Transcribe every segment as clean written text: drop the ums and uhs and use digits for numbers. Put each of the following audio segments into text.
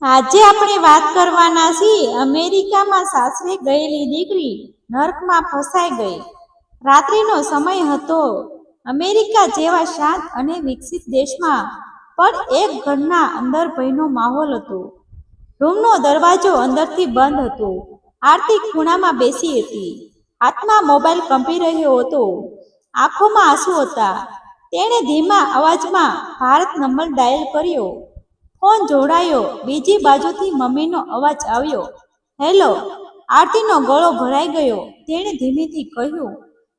આજે આપણે વાત કરવાના છીએ અમેરિકામાં સાસરે ગયેલી દીકરી નર્કમાં ફસાઈ ગઈ. રાત્રિનો સમય હતો. અમેરિકા જેવા શાંત અને વિકસિત દેશમાં પણ એક ઘરના અંદર ભયનો માહોલ હતો. રૂમનો દરવાજો અંદરથી બંધ હતો. આરતી ખૂણામાં બેસી હતી. હાથમાં મોબાઈલ કંપી રહ્યો હતો. આંખોમાં આંસુ હતા. તેણે ધીમા અવાજમાં ભારત નંબર ડાયલ કર્યો. ફોન જોડાયો. બીજી બાજુથી મમ્મીનો અવાજ આવ્યો. હેલો. આરતીનો ગળો ભરાઈ ગયો. તેણે ધીમેથી કહ્યું,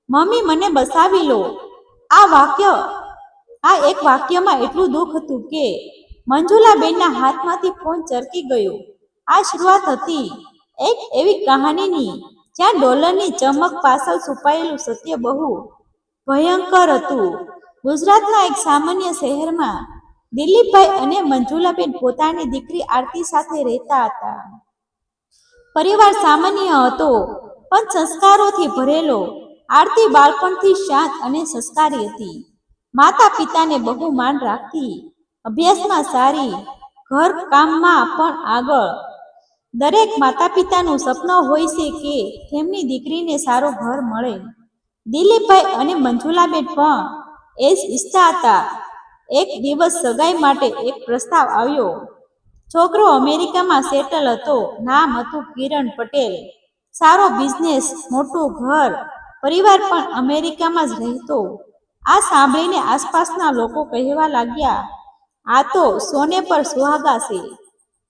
મમ્મી, મને બસાવી લો. આ એક વાક્યમાં એટલું દુઃખ હતું કે મંજુલાબેનના હાથમાંથી ફોન ચરકી ગયો. આ શરૂઆત હતી એક એવી કહાનીની જ્યાં ડોલરની ચમક પાછળ છુપાયેલું સત્ય બહુ ભયંકર હતું. ગુજરાતના એક સામાન્ય શહેરમાં દિલીપભાઈ અને મંજુલાબેન પોતાની દીકરી આરતી સાથે રહેતા હતા. પરિવાર સામાન્ય હતો પણ સંસ્કારોથી ભરેલો. આરતી બાળપણથી શાંત અને સંસ્કારી હતી. માતા પિતાને બહુ માન રાખતી, અભ્યાસમાં સારી, ઘર કામમાં પણ આગળ. દરેક માતા પિતાનું સપનું હોય છે કે તેમની દીકરીને સારું ઘર મળે. દિલીપભાઈ અને મંજુલાબેન પણ એ જ ઈચ્છતા હતા. એક દિવસ સગાઈ માટે એક પ્રસ્તાવ આવ્યો. છોકરો અમેરિકામાં સેટલ હતો. નામ હતું કિરણ પટેલ. સારો બિઝનેસ, મોટું ઘર, પરિવાર પણ અમેરિકામાં જ રહેતો. આ સાંભળીને આસપાસના લોકો કહેવા લાગ્યા, આ તો સોને પર સુહાગા છે.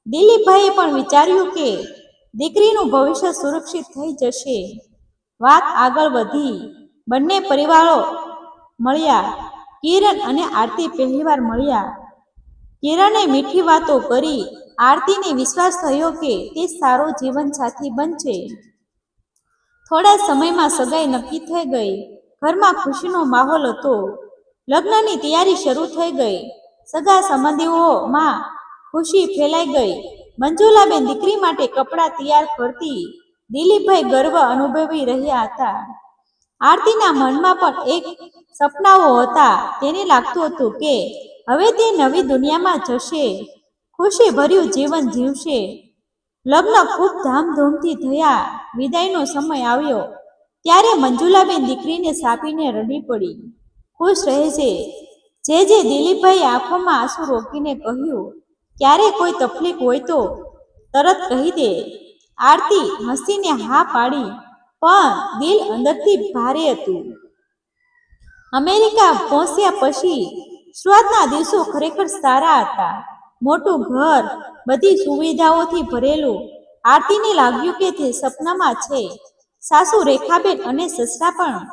દિલીપભાઈએ પણ વિચાર્યું કે દીકરીનું ભવિષ્ય સુરક્ષિત થઈ જશે. વાત આગળ વધી. બંને પરિવારો મળ્યા. કિરણ અને આરતી પહેલીવાર મળ્યા. કિરણે મીઠી વાતો કરી. આરતીને વિશ્વાસ થયો કે તે સારો જીવનસાથી બનશે. થોડા સમયમાં સગાઈ નક્કી થઈ ગઈ. ઘરમાં ખુશીનો માહોલ હતો. લગ્નની તૈયારી શરૂ થઈ ગઈ. સગા સંબંધીઓમાં ખુશી ફેલાઈ ગઈ. મંજુલાબેન દીકરી માટે કપડાં તૈયાર કરતી. દિલીપભાઈ ગર્વ અનુભવી રહ્યા હતા. આરતીના મનમાં પણ એક સપનાઓ હતા. તેને લાગતું હતું કે હવે તે નવી દુનિયામાં જશે, ખુશીભર્યું જીવન જીવશે. લગ્ન ખૂબ ધામધૂમથી થયા. વિદાયનો સમય આવ્યો ત્યારે મંજુલાબેન દીકરીને સાપીને રડી પડી. ખુશ રહેજે. દિલીપભાઈએ આંખોમાં આંસુ રોકીને કહ્યું, ક્યારે કોઈ તકલીફ હોય તો તરત કહી દે. આરતી હસીને હા પાડી, પણ દિલ અંદરથી ભારે હતું. અમેરિકા પહોંચ્યા પછી શરૂઆતના દિવસો ખરેખર સારા હતા. મોટું ઘર, બધી સુવિધાઓથી ભરેલું. આરતીને લાગ્યું કે તે સપનામાં છે. સાસુ રેખાબેન અને સસરા પણ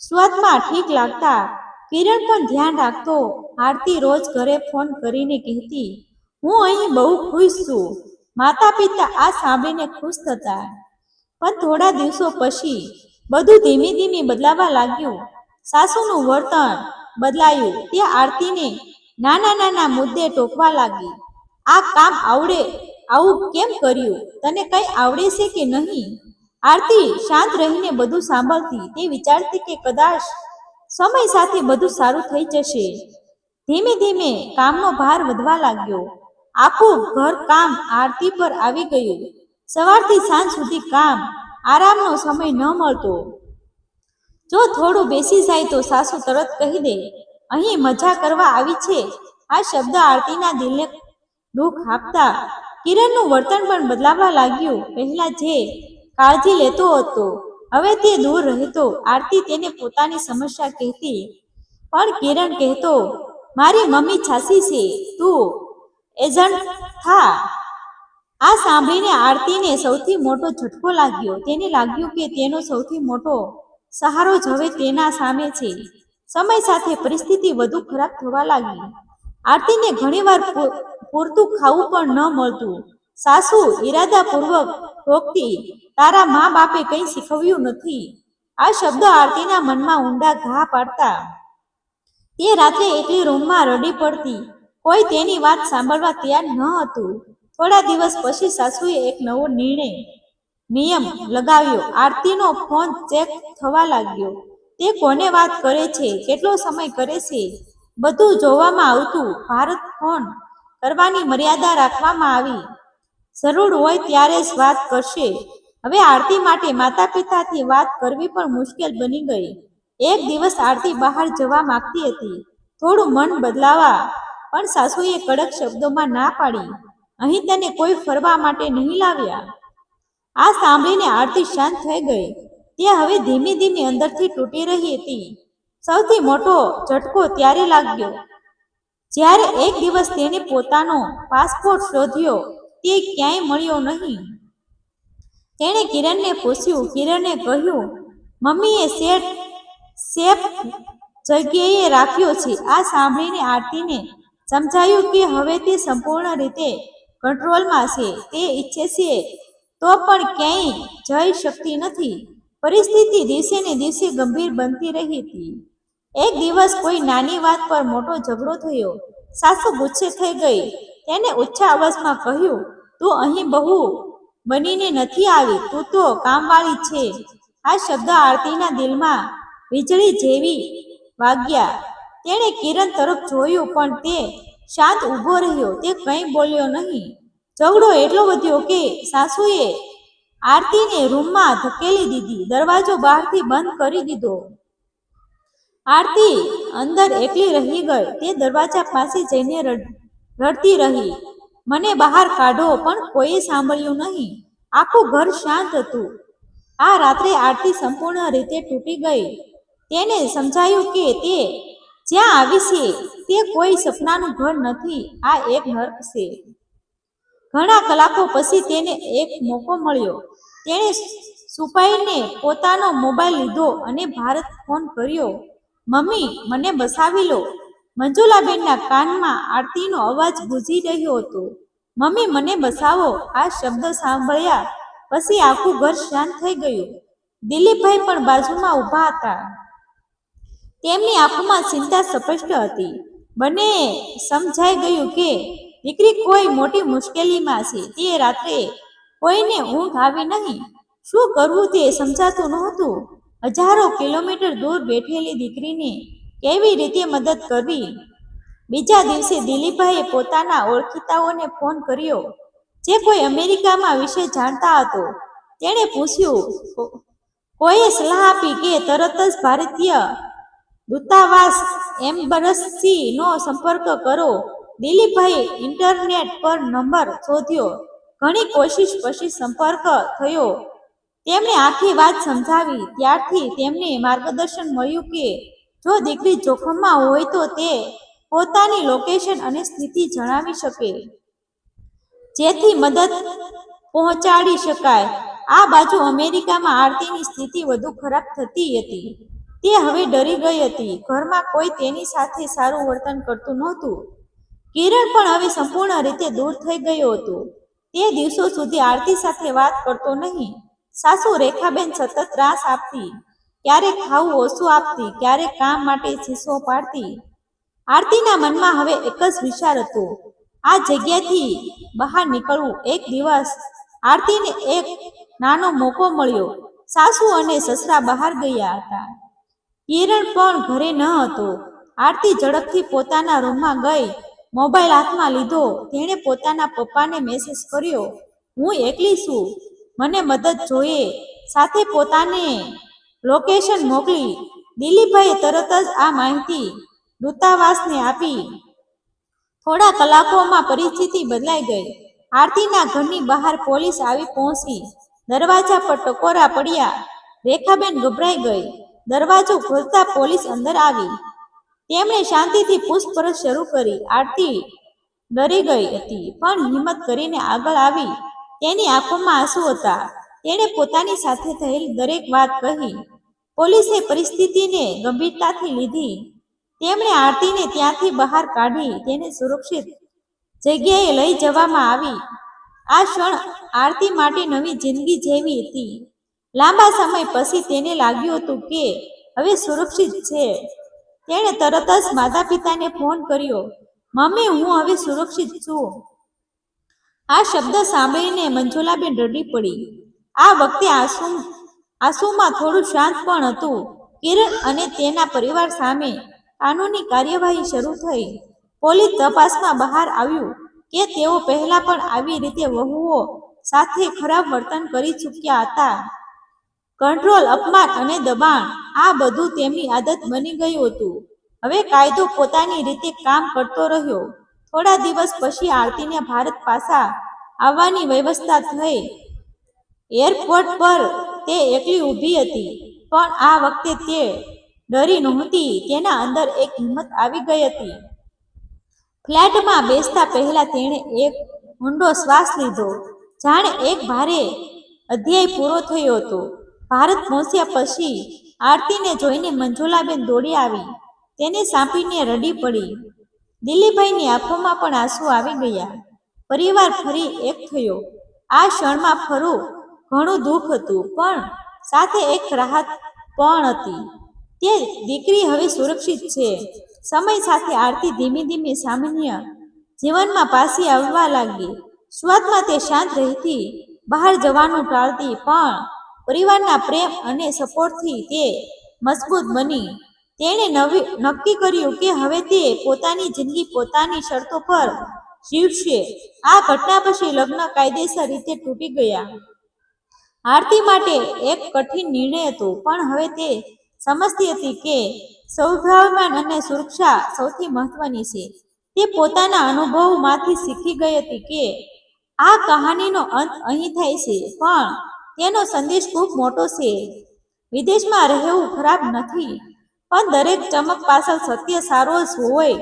શરૂઆતમાં ઠીક લાગતા. કિરણ પણ ધ્યાન રાખતો. આરતી રોજ ઘરે ફોન કરીને કહેતી, હું અહીં બહુ ખુશ છું. માતા પિતા આ સાંભળીને ખુશ થતા. પણ થોડા દિવસો પછી બધું ધીમે ધીમે બદલાવા લાગ્યું. સાસુનું વર્તન બદલાયું. તે આરતીને નાના મુદ્દે ટોકવા લાગી. આ કામ આવું કેમ કર્યું? તને કંઈ આવડે છે કે નહીં? આરતી શાંત રહીને બધું સાંભળતી. તે વિચારતી કે કદાચ સમય સાથે બધું સારું થઈ જશે. ધીમે ધીમે કામનો ભાર વધવા લાગ્યો. આખું ઘર કામ આરતી પર આવી ગયું. સવારથી સાંજ સુધી કામ. આરામનો સમય ન મળતો. જો થોડું બેસી જાય તો સાસુ તરત કહી દે, અહીં મજા કરવા આવી છે. આ શબ્દ આરતીના દિલને દુઃખ આપતા. કિરણનું વર્તન પણ બદલાવા લાગ્યું. પહેલા જે કાળજી લેતો હતો, હવે તે દૂર રહેતો. આરતી તેને પોતાની સમસ્યા કહેતી, પણ કિરણ કહેતો, મારી મમ્મી છાસી છે, તું એજન્ટ થા. આ સાંભળીને આરતીને સૌથી મોટો ઝટકો લાગ્યો. તેને લાગ્યું કે તેનો સૌથી મોટો સહારો જ હવે તેના સામે છે. સમય સાથે પરિસ્થિતિ વધુ ખરાબ થવા લાગી. આરતીને ઘણીવાર પૂરતું ખાવું પણ ન મળતું. સાસુ ઈરાદાપૂર્વક ટોકતી, તારા મા બાપે કંઈ શીખવ્યું નથી. આ શબ્દ આરતીના મનમાં ઊંડા ઘા પાડતા. તે રાત્રે એકલી રૂમમાં રડી પડતી. કોઈ તેની વાત સાંભળવા તૈયાર ન હતું. થોડા દિવસ પછી સાસુએ એક નવો નિયમ લગાવ્યો. આરતીનો ફોન ચેક થવા લાગ્યો. તે કોને વાત કરે છે, કેટલો સમય કરે છે, બધું જોવામાં આવતું. ભારત ફોન કરવાની મર્યાદા રાખવામાં આવી. જરૂર હોય ત્યારે જ વાત કરશે. હવે આરતી માટે માતા પિતાથી વાત કરવી પણ મુશ્કેલ બની ગઈ. એક દિવસ આરતી બહાર જવા માંગતી હતી, થોડું મન બદલાવા, પણ સાસુએ કડક શબ્દોમાં ના પાડી. અહીં તને કોઈ ફરવા માટે નહીં લાવ્યા. આ સાંભળીને આરતી શાંત થઈ ગઈ. તે હવે ધીમે ધીમે અંદરથી તૂટી રહી હતી. સૌથી મોટો ઝટકો ત્યારે લાગ્યો જ્યારે એક દિવસ તેણે પોતાનો પાસપોર્ટ શોધ્યો. તે ક્યાંય મળ્યો નહીં. તેણે કિરણને પૂછ્યું. કિરણે કહ્યું, મમ્મીએ સેફ જગ્યાએ રાખ્યો છે. આ સાંભળીને આરતીને સમજાયું કે હવે તે સંપૂર્ણ રીતે કંટ્રોલમાં છે. તે ઈચ્છે છે તો પણ ક્યાંય જઈ શકતી નથી. પરિસ્થિતિ દિવસે ને દિવસે ગંભીર બનતી રહી હતી. એક દિવસ કોઈ નાની વાત પર મોટો ઝઘડો થયો. સાસુ ગુસ્સે થઈ ગઈ. તેને ઊંચા અવાજમાં કહ્યું, તું અહીં બહુ બનીને નથી આવી, તું તો કામવાળી છે. આ શબ્દ આરતીના દિલમાં વીજળી જેવી વાગ્યા. તેણે કિરણ તરફ જોયું, પણ તે શાંત ઊભો રહ્યો. તે કંઈ બોલ્યો નહીં. ઝઘડો એટલો વધ્યો કે સાસુએ આરતીને રૂમમાં ધકેલી દીધી. દરવાજો બહારથી બંધ કરી દીધો. આરતી અંદર એકલી રહી ગઈ. તે દરવાજા પાસે જઈને રડતી રહી, મને બહાર કાઢો. પણ કોઈએ સાંભળ્યું નહીં. આખું ઘર શાંત હતું. આ રાત્રે આરતી સંપૂર્ણ રીતે તૂટી ગઈ. તેને સમજાયું કે તે જ્યાં આવી છે તે કોઈ સપનાનું ઘર નથી, આ એક નર્ક છે. ઘણા કલાકો પછી તેને એક મોકો મળ્યો. તેણે છુપાઈને પોતાનો મોબાઈલ લીધો અને ભારત ફોન કર્યો. મમ્મી, મને બસાવી લો. મંજુલાબેનના કાનમાં આરતીનો અવાજ ગુંજી રહ્યો હતો. મમ્મી, મને બસાવો. આ શબ્દ સાંભળ્યા પછી આખું ઘર શાંત થઈ ગયું. દિલીપભાઈ પણ બાજુમાં ઊભા હતા. તેમની આંખોમાં ચિંતા સ્પષ્ટ હતી. બંને સમજાઈ ગયું કે દીકરી કોઈ મોટી મુશ્કેલીમાં છે. તે રાત્રે કોઈને ઊંઘ આવી નહીં. શું કરવું તે સમજાતું નહોતું. હજારો કિલોમીટર દૂર બેઠેલી દીકરીને કેવી રીતે મદદ કરવી. બીજા દિવસે દિલીપભાઈએ પોતાના ઓળખીતાઓને ફોન કર્યો, જે કોઈ અમેરિકામાં વિશે જાણતા હતો. તેણે પૂછ્યું. કોઈએ સલાહ આપી કે તરત જ ભારતીય દૂતાવાસ એમ્બસીનો સંપર્ક કરો. દિલીપભાઈએ ઇન્ટરનેટ પર નંબર શોધ્યો. ઘણી કોશિશ પછી સંપર્ક થયો. તેમણે આખી વાત સમજાવી. ત્યારથી તેમને માર્ગદર્શન મળ્યું કે જો દીકરી જોખમમાં હોય તો તે પોતાની લોકેશન અને સ્થિતિ જણાવી શકે, જેથી મદદ પહોંચાડી શકાય. આ બાજુ અમેરિકામાં આરતીની સ્થિતિ વધુ ખરાબ થતી હતી. તે હવે ડરી ગઈ હતી. ઘરમાં કોઈ તેની સાથે સારું વર્તન કરતું નહોતું. કિરણ પણ હવે સંપૂર્ણ રીતે દૂર થઈ ગયો હતો. તે દિવસો સુધી આરતી સાથે વાત કરતો નહીં. સાસુ રેખાબેન સતત ત્રાસ આપતી. ક્યારેક ખાવું ઓછું આપતી, ક્યારેક કામ માટે ચીસો પાડતી. આરતીના મનમાં હવે એક જ વિચાર હતો, આ જગ્યાથી બહાર નીકળવું. એક દિવસ આરતીને એક નાનો મોકો મળ્યો. સાસુ અને સસરા બહાર ગયા હતા. કિરણ પણ ઘરે ન હતો. આરતી ઝડપથી પોતાના રૂમમાં ગઈ. મોબાઈલ હાથમાં લીધો. તેણે પોતાના પપ્પાને મેસેજ કર્યો, હું એકલી છું, મને મદદ જોઈએ. સાથે પોતાને લોકેશન મોકલી. દિલીપભાઈએ તરત જ આ માહિતી દૂતાવાસને આપી. થોડા કલાકોમાં પરિસ્થિતિ બદલાઈ ગઈ. આરતીના ઘરની બહાર પોલીસ આવી પહોંચી. દરવાજા પર ટકોરા પડ્યા. રેખાબેન ગભરાઈ ગઈ. દરવાજો ખોલતા પોલીસ અંદર આવી. તેમણે શાંતિથી પૂછપરછ શરૂ કરી. આરતી ડરી ગઈ હતી, પણ હિંમત કરીને આગળ આવી. તેની આંખોમાં આંસુ હતા. તેણે પોતાની સાથે થયેલી દરેક વાત કહી. પોલીસે પરિસ્થિતિને ગંભીરતાથી લીધી. તેમણે આરતીને ત્યાંથી બહાર કાઢી. તેને સુરક્ષિત જગ્યાએ લઈ જવામાં આવી. આ ક્ષણ આરતી માટે નવી જિંદગી જેવી હતી. લાંબા સમય પછી તેને લાગ્યું હતું કે હવે સુરક્ષિત છે. તેણે તરત જ માતા પિતાને ફોન કર્યો. મમ્મી, હું હવે સુરક્ષિત છું. આ શબ્દ સાંભળીને મંજુલાબેન રડી પડી. આ વખતે આંસુમાં થોડું શાંત પણ હતું. કિરણ અને તેના પરિવાર સામે કાનૂની કાર્યવાહી શરૂ થઈ. પોલીસ તપાસમાં બહાર આવ્યું કે તેઓ પહેલા પણ આવી રીતે વહુઓ સાથે ખરાબ વર્તન કરી ચૂક્યા હતા. કંટ્રોલ, અપમાન અને દબાણ, આ બધું તેમની આદત બની ગયું હતું. હવે કાયદો પોતાની રીતે કામ કરતો રહ્યો. થોડા દિવસ પછી આરતીને ભારત પાછા આવવાની વ્યવસ્થા થઈ. એરપોર્ટ પર તે એકલી ઊભી હતી, પણ આ વખતે તે ડરી નહોતી. તેના અંદર એક હિંમત આવી ગઈ હતી. ફ્લેટમાં બેસતા પહેલા તેણે એક ઊંડો શ્વાસ લીધો, જાણે એક ભારે અધ્યાય પૂરો થયો હતો. ભારત પહોંચ્યા પછી આરતીને જોઈને મંજુલાબેન દોડી આવી. તેને સાંભળીને રડી પડી. દિલીપભાઈની આંખોમાં પણ આંસુ આવી ગયા. પરિવાર ફરી એક થયો. આ ક્ષણમાં ઘણું દુઃખ હતું, પણ સાથે એક રાહત પણ હતી. તે દીકરી હવે સુરક્ષિત છે. સમય સાથે આરતી ધીમે ધીમે સામાન્ય જીવનમાં પાછી આવવા લાગી. શરૂઆતમાં તે શાંત રહેતી, બહાર જવાનું ટાળતી, પણ પરિવારના પ્રેમ અને સપોર્ટથી તે મજબૂત બની. તેણે નક્કી કર્યું કે હવે તે પોતાની જિંદગી પોતાની શરતો પર જીવશે. આ ઘટના પછી લગ્ન કાયદેસર રીતે તૂટી ગયા. આરતી માટે એક કઠિન નિર્ણય હતો, પણ હવે તે સમજતી હતી કે સ્વાભિમાન અને સુરક્ષા સૌથી મહત્વની છે. તે પોતાના અનુભવોમાંથી શીખી ગઈ હતી કે આ કહાનીનો અંત અહીં થાય છે, પણ તેનો સંદેશ ખૂબ મોટો છે. વિદેશમાં રહેવું ખરાબ નથી, પણ દરેક ચમક પાછળ સત્ય સારો જ હોય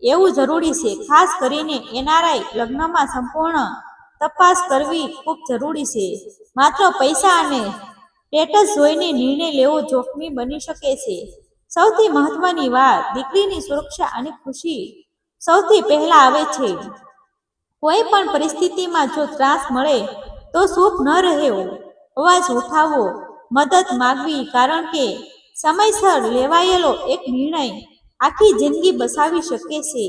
એવું જરૂરી છે. ખાસ કરીને એનઆરઆઈ લગ્નમાં સંપૂર્ણ તપાસ કરવી ખૂબ જરૂરી છે. માત્ર પૈસા અને સ્ટેટસ જોઈને નિર્ણય લેવો જોખમી બની શકે છે. સૌથી મહત્વની વાત, દીકરીની સુરક્ષા અને ખુશી સૌથી પહેલા આવે છે. કોઈ પણ પરિસ્થિતિમાં જો ત્રાસ મળે તો ચૂપ ન રહેવું, અવાજ ઉઠાવવો, મદદ માંગવી, કારણ કે સમયસર લેવાયેલો એક નિર્ણય આખી જિંદગી બચાવી શકે છે.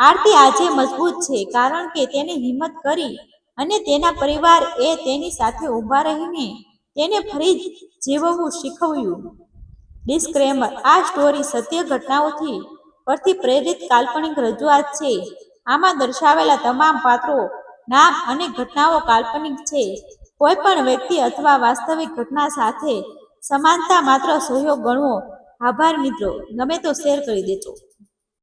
આરતી આજે મજબૂત છે કારણ કે તેને હિંમત કરી અને તેના પરિવાર એ તેની સાથે ઊભા રહીને તેને ફરી જીવવું શીખવ્યું. ડિસ્ક્લેમર: આ સ્ટોરી સત્ય ઘટનાઓથી પરથી પ્રેરિત કાલ્પનિક રજૂઆત છે. આમાં દર્શાવેલા તમામ પાત્રો, નામ અને ઘટનાઓ કાલ્પનિક છે. કોઈ પણ વ્યક્તિ અથવા વાસ્તવિક ઘટના સાથે સમાનતા માત્ર સહયોગ ગણવો. આભાર મિત્રો, ગમે તો શેર કરી દેજો.